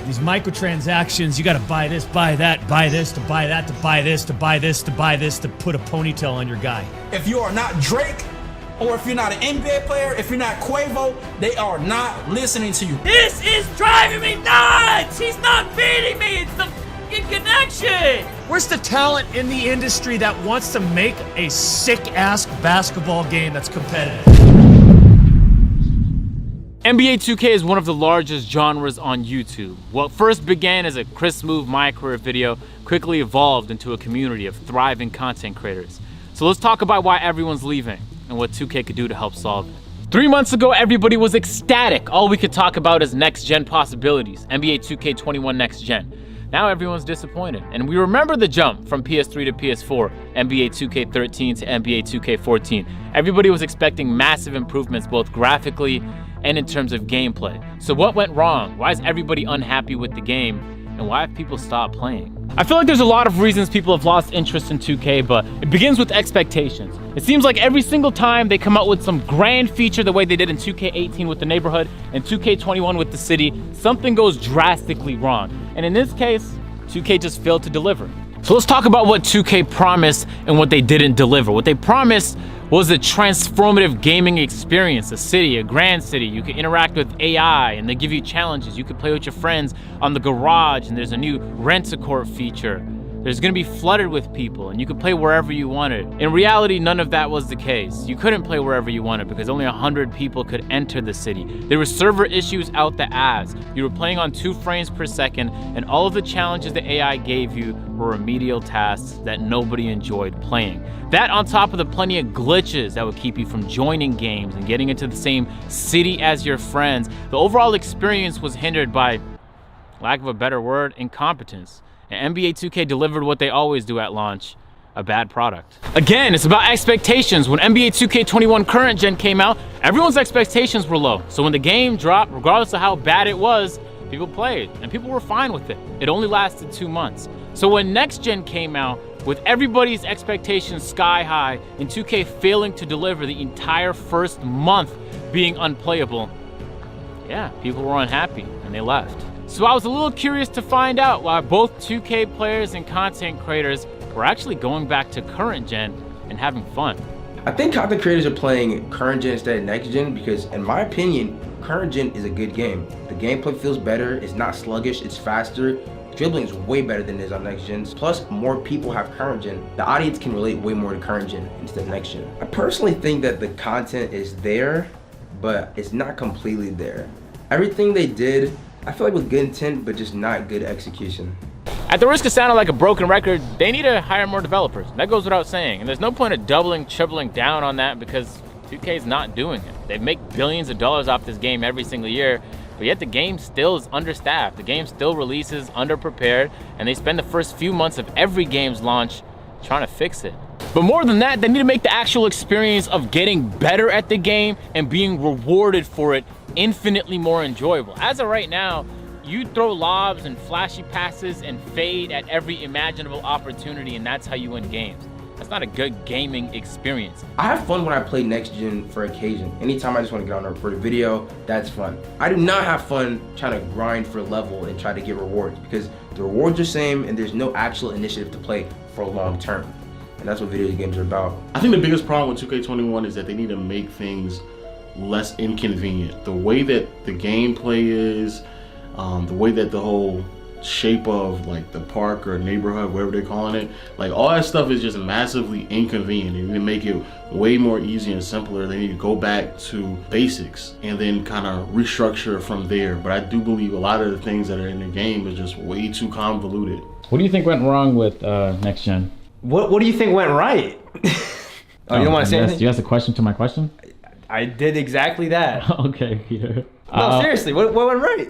These microtransactions, you gotta buy this, buy that, buy this, to buy that, to buy this, to buy this, to buy this, to put a ponytail on your guy. If you are not Drake, or if you're not an NBA player, if you're not Quavo, they are not listening to you. This is driving me nuts! He's not beating me! It's the fucking connection! Where's the talent in the industry that wants to make a sick-ass basketball game that's competitive? NBA 2K is one of the largest genres on YouTube. What first began as a Chris Move My Career video quickly evolved into a community of thriving content creators. So let's talk about why everyone's leaving and what 2K could do to help solve it. 3 months ago, everybody was ecstatic. All we could talk about is next-gen possibilities, NBA 2K21 Next Gen. Now everyone's disappointed, and we remember the jump from PS3 to PS4, NBA 2K13 to NBA 2K14. Everybody was expecting massive improvements both graphically and in terms of gameplay. So what went wrong? Why is everybody unhappy with the game? And why have people stopped playing? I feel like there's a lot of reasons people have lost interest in 2K, but it begins with expectations. It seems like every single time they come out with some grand feature the way they did in 2K18 with the neighborhood and 2K21 with the city, something goes drastically wrong. And in this case, 2K just failed to deliver. So let's talk about what 2K promised and what they didn't deliver. What they promised was a transformative gaming experience, a city, a grand city. You can interact with AI and they give you challenges. You can play with your friends on the garage and there's a new rent-a-court feature. There's gonna be flooded with people and you can play wherever you wanted. In reality, none of that was the case. You couldn't play wherever you wanted because only 100 people could enter the city. There were server issues out the ass. You were playing on 2 frames per second and all of the challenges the AI gave you were remedial tasks that nobody enjoyed playing. That on top of the plenty of glitches that would keep you from joining games and getting into the same city as your friends, the overall experience was hindered by, lack of a better word, incompetence. And NBA 2K delivered what they always do at launch, a bad product. Again, it's about expectations. When NBA 2K21 current gen came out, everyone's expectations were low. So when the game dropped, regardless of how bad it was, people played and people were fine with it. It only lasted 2 months. So when next gen came out, with everybody's expectations sky high and 2K failing to deliver, the entire first month being unplayable, yeah, people were unhappy and they left. So I was a little curious to find out why both 2K players and content creators were actually going back to current gen and having fun. I think content creators are playing current gen instead of next gen because, in my opinion, current gen is a good game. The gameplay feels better, it's not sluggish, it's faster. Dribbling is way better than it is on next gens. Plus, more people have current gen. The audience can relate way more to current gen instead of next gen. I personally think that the content is there, but it's not completely there. Everything they did, I feel like with good intent, but just not good execution. At the risk of sounding like a broken record, they need to hire more developers. That goes without saying. And there's no point of doubling, tripling down on that because 2K is not doing it. They make billions of dollars off this game every single year, but yet the game still is understaffed. The game still releases underprepared, and they spend the first few months of every game's launch trying to fix it. But more than that, they need to make the actual experience of getting better at the game and being rewarded for it infinitely more enjoyable. As of right now, you throw lobs and flashy passes and fade at every imaginable opportunity, and that's how you win games. That's not a good gaming experience. I have fun when I play next gen for occasion. Anytime I just want to get on and record a video, that's fun. I do not have fun trying to grind for level and try to get rewards because the rewards are the same and there's no actual initiative to play for long term. And that's what video games are about. I think the biggest problem with 2K21 is that they need to make things less inconvenient. The way that the gameplay is, the way that the whole shape of like the park or neighborhood, whatever they're calling it, like all that stuff is just massively inconvenient. They need to make it way more easy and simpler. They need to go back to basics and then kind of restructure from there. But I do believe a lot of the things that are in the game is just way too convoluted. What do you think went wrong with next gen? What do you think went right? Oh, you don't want to say anything? You asked a question to my question? I did exactly that. Okay, Peter. No, seriously, what went right?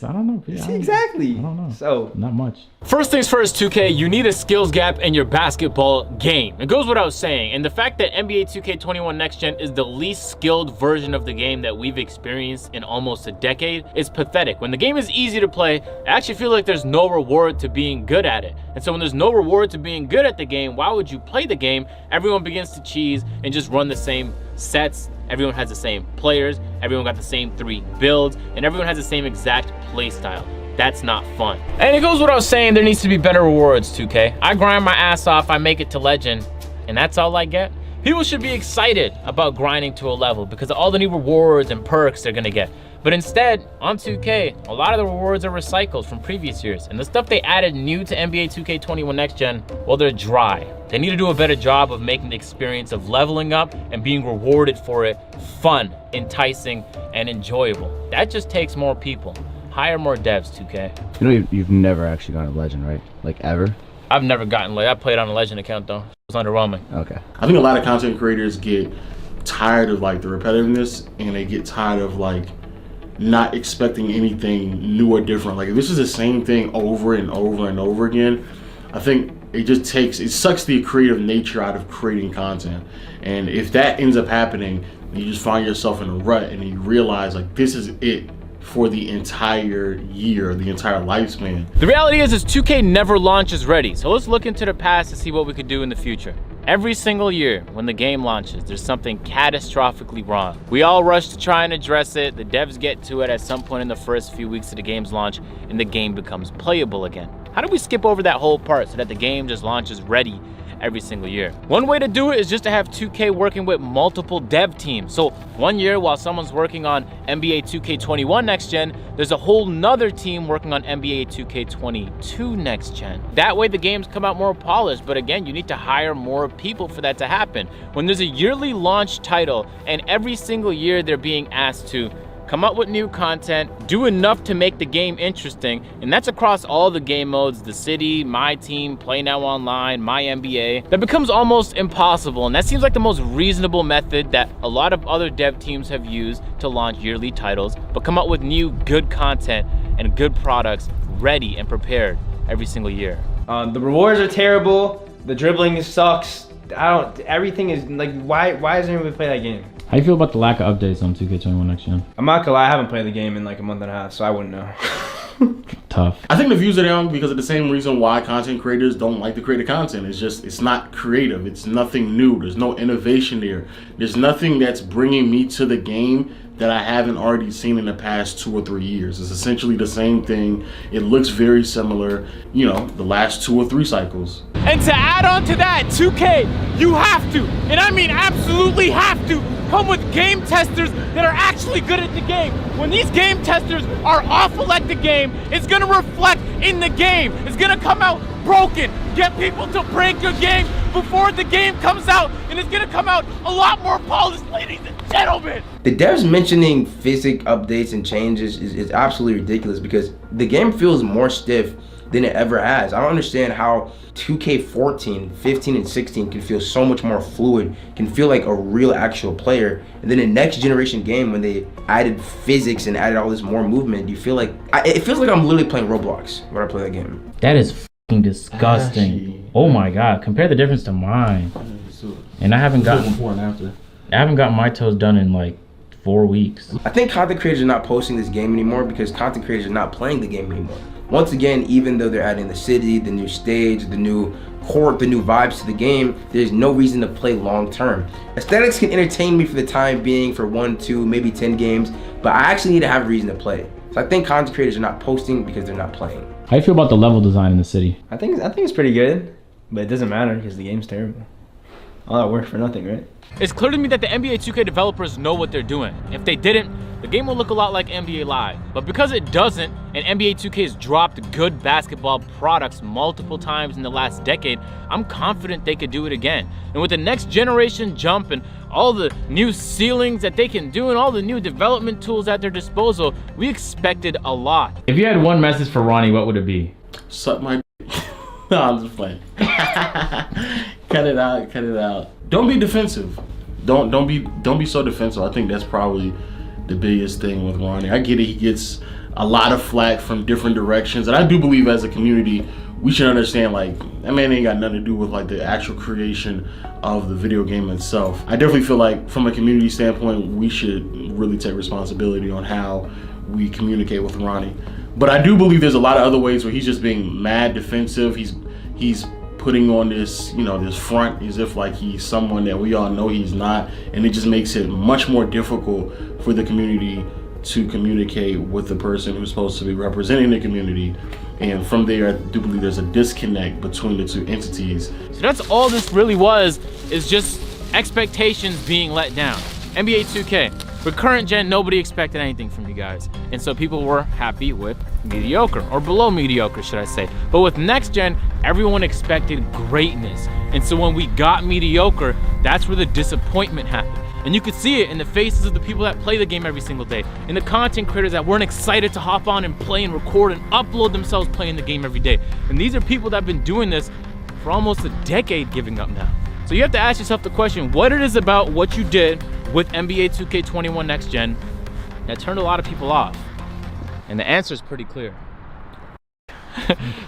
I don't know, Peter. Exactly. I don't know. So not much. First things first, 2K, you need a skills gap in your basketball game. It goes without saying, and the fact that NBA 2K21 Next Gen is the least skilled version of the game that we've experienced in almost a decade is pathetic. When the game is easy to play, I actually feel like there's no reward to being good at it. And so when there's no reward to being good at the game, why would you play the game? Everyone begins to cheese and just run the same sets. Everyone has the same players, everyone got the same 3 builds, and everyone has the same exact play style. That's not fun. And it goes without saying, there needs to be better rewards, 2K. I grind my ass off, I make it to legend, and that's all I get? People should be excited about grinding to a level because of all the new rewards and perks they're gonna get. But instead, on 2K, a lot of the rewards are recycled from previous years. And the stuff they added new to NBA 2K21 Next Gen, well, they're dry. They need to do a better job of making the experience of leveling up and being rewarded for it fun, enticing, and enjoyable. That just takes more people. Hire more devs, 2K. You know, you've never actually gone to legend, right? Like ever? I've never gotten like, I played on a legend account though. It was underwhelming. Okay. I think a lot of content creators get tired of like the repetitiveness, and they get tired of like not expecting anything new or different. Like if this is the same thing over and over and over again, I think it sucks the creative nature out of creating content. And if that ends up happening, you just find yourself in a rut, and you realize like this is it for the entire year, the entire lifespan. The reality is 2K never launches ready. So let's look into the past to see what we could do in the future. Every single year when the game launches, there's something catastrophically wrong. We all rush to try and address it. The devs get to it at some point in the first few weeks of the game's launch, and the game becomes playable again. How do we skip over that whole part so that the game just launches ready every single year? One way to do it is just to have 2K working with multiple dev teams. So one year while someone's working on NBA 2K21 Next Gen, there's a whole nother team working on NBA 2K22 Next Gen. That way the games come out more polished, but again, you need to hire more people for that to happen. When there's a yearly launch title and every single year they're being asked to come up with new content, do enough to make the game interesting, and that's across all the game modes, the city, my team, play now online, my NBA. That becomes almost impossible, and that seems like the most reasonable method that a lot of other dev teams have used to launch yearly titles, but come up with new good content and good products ready and prepared every single year. The rewards are terrible. The dribbling sucks. Everything is like, why doesn't anyone play that game? How do you feel about the lack of updates on 2K21 Next Gen? I'm not gonna lie, I haven't played the game in like a month and a half, so I wouldn't know. Tough. I think the views are down because of the same reason why content creators don't like to create content. It's not creative. It's nothing new. There's no innovation there. There's nothing that's bringing me to the game that I haven't already seen in the past 2 or 3 years. It's essentially the same thing. It looks very similar, you know, the last 2 or 3 cycles. And to add on to that, 2K, you have to, and I mean absolutely have to, come with game testers that are actually good at the game. When these game testers are awful at the game, it's gonna reflect in the game. It's gonna come out broken. Get people to break your game before the game comes out, and it's gonna come out a lot more polished, ladies and gentlemen. The devs mentioning physics updates and changes is absolutely ridiculous because the game feels more stiff than it ever has. I don't understand how 2K14, 15, and 16 can feel so much more fluid, can feel like a real actual player. And then in next generation game, when they added physics and added all this more movement, you feel like, it feels like I'm literally playing Roblox when I play that game. That is fucking disgusting. Oh my god, compare the difference to mine. And I haven't gotten my toes done in like 4 weeks. I think content creators are not posting this game anymore because content creators are not playing the game anymore. Once again, even though they're adding the city, the new stage, the new court, the new vibes to the game, there's no reason to play long term. Aesthetics can entertain me for the time being for 1, 2, maybe 10 games, but I actually need to have a reason to play. So I think content creators are not posting because they're not playing. How do you feel about the level design in the city? I think it's pretty good, but it doesn't matter because the game's terrible. All that work for nothing, right? It's clear to me that the NBA 2K developers know what they're doing. If they didn't, the game will look a lot like NBA Live. But because it doesn't, and NBA 2K has dropped good basketball products multiple times in the last decade, I'm confident they could do it again. And with the next generation jump and all the new ceilings that they can do and all the new development tools at their disposal, we expected a lot. If you had one message for Ronnie, what would it be? Suck my No, I'm just playing. Cut it out. Don't be defensive. Don't be so defensive. I think that's probably the biggest thing with Ronnie. I get it, he gets a lot of flack from different directions, and I do believe as a community we should understand like that man ain't got nothing to do with like the actual creation of the video game itself. I definitely feel like from a community standpoint we should really take responsibility on how we communicate with Ronnie. But I do believe there's a lot of other ways where he's just being mad defensive. He's putting on this, you know, this front as if like he's someone that we all know he's not, and it just makes it much more difficult for the community to communicate with the person who's supposed to be representing the community. And from there, I do believe there's a disconnect between the two entities. So that's all this really was, is just expectations being let down. NBA 2K, for current gen, nobody expected anything from you guys. And so people were happy with mediocre, or below mediocre, should I say. But with next gen, everyone expected greatness. And so when we got mediocre, that's where the disappointment happened. And you could see it in the faces of the people that play the game every single day, in the content creators that weren't excited to hop on and play and record and upload themselves playing the game every day. And these are people that have been doing this for almost a decade, giving up now. So you have to ask yourself the question, what it is about what you did with NBA 2K21 Next Gen that turned a lot of people off? And the answer is pretty clear.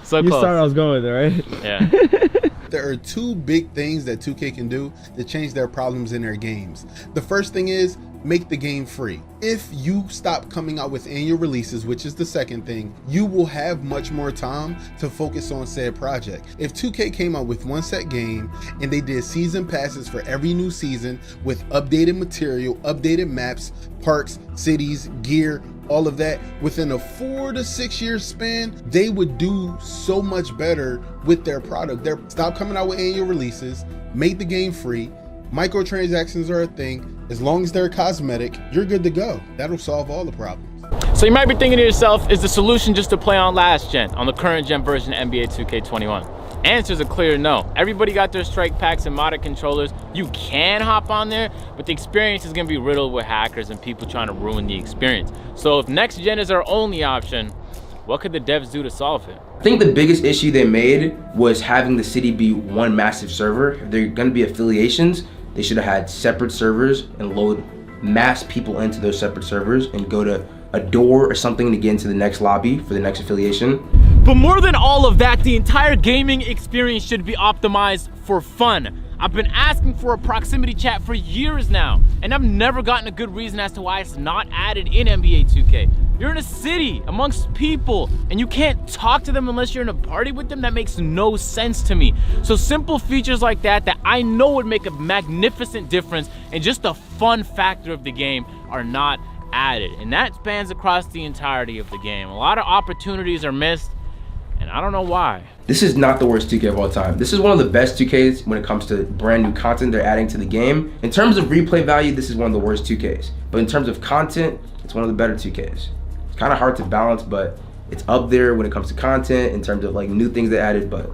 So You close. saw where I was going with it, right? Yeah. There are two big things that 2K can do to change their problems in their games. The first thing is make the game free. If you stop coming out with annual releases, which is the second thing, you will have much more time to focus on said project. If 2K came out with one set game and they did season passes for every new season with updated material, updated maps, parks, cities, gear, all of that, within a 4 to 6 year span, they would do so much better with their product. Stop coming out with annual releases, make the game free. Microtransactions are a thing. As long as they're cosmetic, you're good to go. That'll solve all the problems. So you might be thinking to yourself, is the solution just to play on last gen, on the current gen version of NBA 2K21? Answer's a clear no. Everybody got their strike packs and modded controllers. You can hop on there, but the experience is gonna be riddled with hackers and people trying to ruin the experience. So if next gen is our only option, what could the devs do to solve it? I think the biggest issue they made was having the city be one massive server. If they're gonna be affiliations, they should have had separate servers and load mass people into those separate servers and go to a door or something to get into the next lobby for the next affiliation. But more than all of that, the entire gaming experience should be optimized for fun. I've been asking for a proximity chat for years now, and I've never gotten a good reason as to why it's not added in NBA 2K. You're in a city amongst people, and you can't talk to them unless you're in a party with them. That makes no sense to me. So simple features like that I know would make a magnificent difference and just the fun factor of the game are not added. And that spans across the entirety of the game. A lot of opportunities are missed, and I don't know why. This is not the worst 2K of all time. This is one of the best 2Ks when it comes to brand new content they're adding to the game. In terms of replay value, this is one of the worst 2Ks. But in terms of content, it's one of the better 2Ks. It's kind of hard to balance, but it's up there when it comes to content in terms of like new things they added, but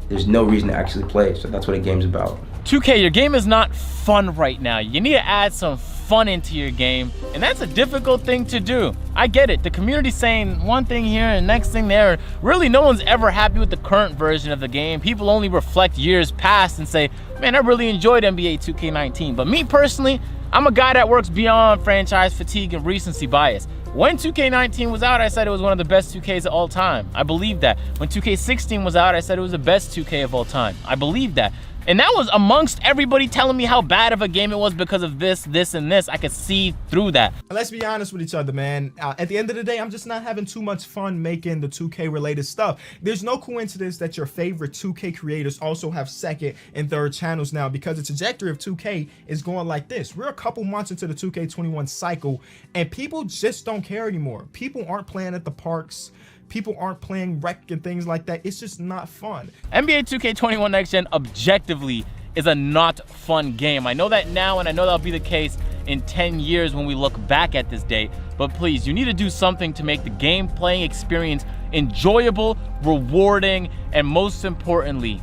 there's no reason to actually play. So that's what a game's about. 2K, your game is not fun right now. You need to add some fun into your game, and that's a difficult thing to do. I get it. The community's saying one thing here and next thing there. Really, no one's ever happy with the current version of the game. People only reflect years past and say, man, I really enjoyed NBA 2K19. But me personally, I'm a guy that works beyond franchise fatigue and recency bias. When 2K19 was out, I said it was one of the best 2Ks of all time. I believe that. When 2K16 was out, I said it was the best 2K of all time. I believe that. And that was amongst everybody telling me how bad of a game it was because of this, this, and this. I could see through that. Let's be honest with each other, man. At the end of the day, I'm just not having too much fun making the 2K related stuff. There's no coincidence that your favorite 2K creators also have second and third channels now, because the trajectory of 2K is going like this. We're a couple months into the 2K21 cycle, and people just don't care anymore. People aren't playing at the parks. People aren't playing rec and things like that. It's just not fun. NBA 2K21 Next Gen objectively is a not fun game. I know that now, and I know that'll be the case in 10 years when we look back at this date. But please, you need to do something to make the game playing experience enjoyable, rewarding, and most importantly,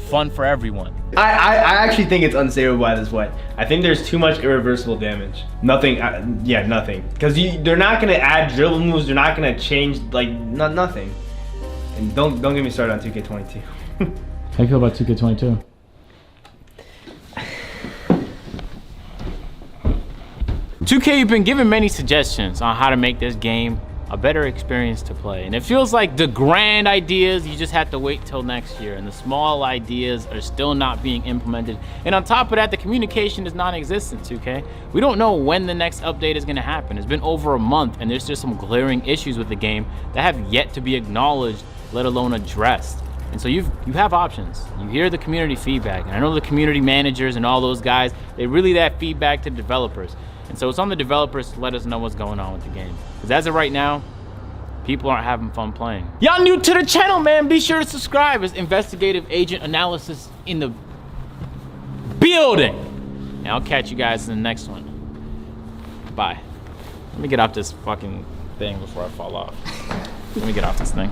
fun for everyone. I actually think it's unsavable at this point. I think there's too much irreversible damage. Nothing, yeah, nothing. Because they're not gonna add dribble moves. They're not gonna change nothing. And don't get me started on 2K22. How do you feel about 2K22? You've been given many suggestions on how to make this game a better experience to play. And it feels like the grand ideas, you just have to wait till next year, and the small ideas are still not being implemented. And on top of that, the communication is non-existent, 2K. We don't know when the next update is gonna happen. It's been over a month, and there's just some glaring issues with the game that have yet to be acknowledged, let alone addressed. And so you have options. You hear the community feedback, and I know the community managers and all those guys, they relay that feedback to developers. And so it's on the developers to let us know what's going on with the game. Because as of right now, people aren't having fun playing. Y'all new to the channel, man, be sure to subscribe. It's investigative agent analysis in the building. And I'll catch you guys in the next one. Bye. Let me get off this fucking thing before I fall off. Let me get off this thing.